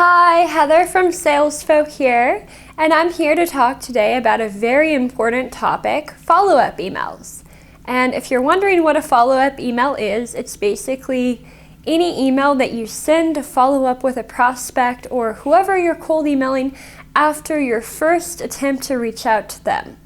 Hi, Heather from SalesFolk here, and I'm here to talk today about a very important topic, follow-up emails. And if you're wondering what a follow-up email is, it's basically any email that you send to follow up with a prospect or whoever you're cold emailing after your first attempt to reach out to them.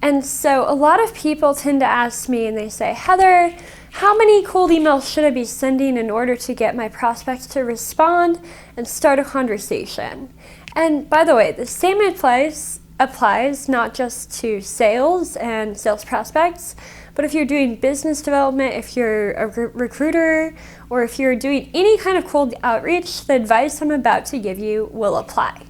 And so a lot of people tend to ask me and they say, Heather, how many cold emails should I be sending in order to get my prospects to respond and start a conversation? And by the way, the same applies not just to sales and sales prospects, but if you're doing business development, if you're a recruiter, or if you're doing any kind of cold outreach, the advice I'm about to give you will apply.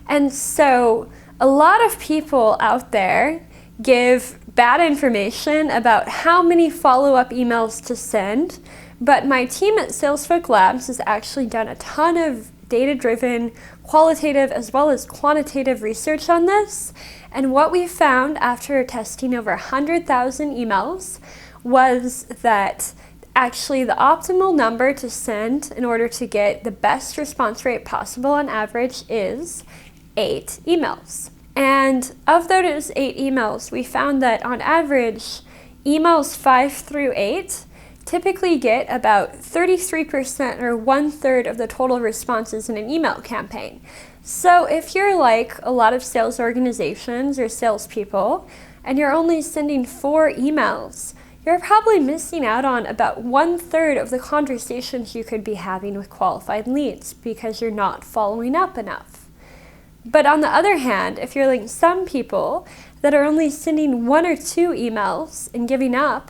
And so a lot of people out there give bad information about how many follow-up emails to send, but my team at SalesFolk Labs has actually done a ton of data-driven, qualitative as well as quantitative research on this, and what we found after testing over 100,000 emails was that actually the optimal number to send in order to get the best response rate possible on average is 8 emails. And of those 8 emails, we found that on average, emails 5 through 8 typically get about 33% or 1/3 of the total responses in an email campaign. So if you're like a lot of sales organizations or salespeople and you're only sending 4 emails, you're probably missing out on about 1/3 of the conversations you could be having with qualified leads because you're not following up enough. But on the other hand, if you're like some people that are only sending 1 or 2 emails and giving up,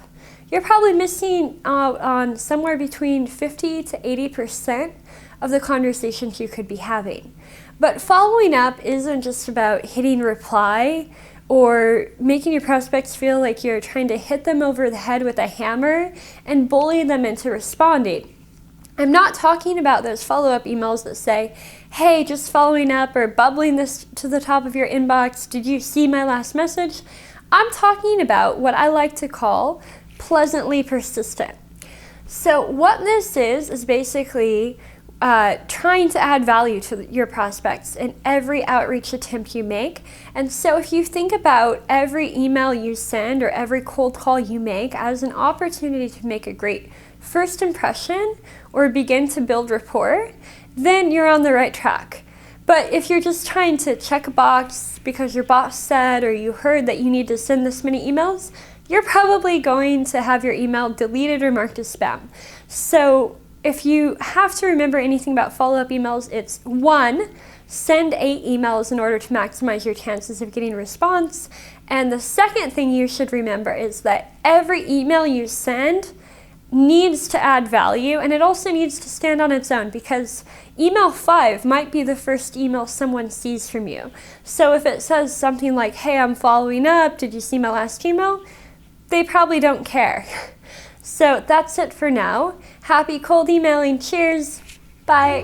you're probably missing out on somewhere between 50 to 80% of the conversations you could be having. But following up isn't just about hitting reply or making your prospects feel like you're trying to hit them over the head with a hammer and bully them into responding. I'm not talking about those follow-up emails that say, hey, just following up or bubbling this to the top of your inbox, did you see my last message? I'm talking about what I like to call pleasantly persistent. So what this is basically trying to add value to your prospects in every outreach attempt you make. And so if you think about every email you send or every cold call you make as an opportunity to make a great first impression or begin to build rapport, then you're on the right track. But if you're just trying to check a box because your boss said or you heard that you need to send this many emails, you're probably going to have your email deleted or marked as spam. So if you have to remember anything about follow-up emails, it's 1, send 8 emails in order to maximize your chances of getting a response. And the second thing you should remember is that every email you send needs to add value, and it also needs to stand on its own because email 5 might be the first email someone sees from you. So if it says something like, hey, I'm following up, did you see my last email? They probably don't care. So that's it for now. Happy cold emailing. Cheers. Bye.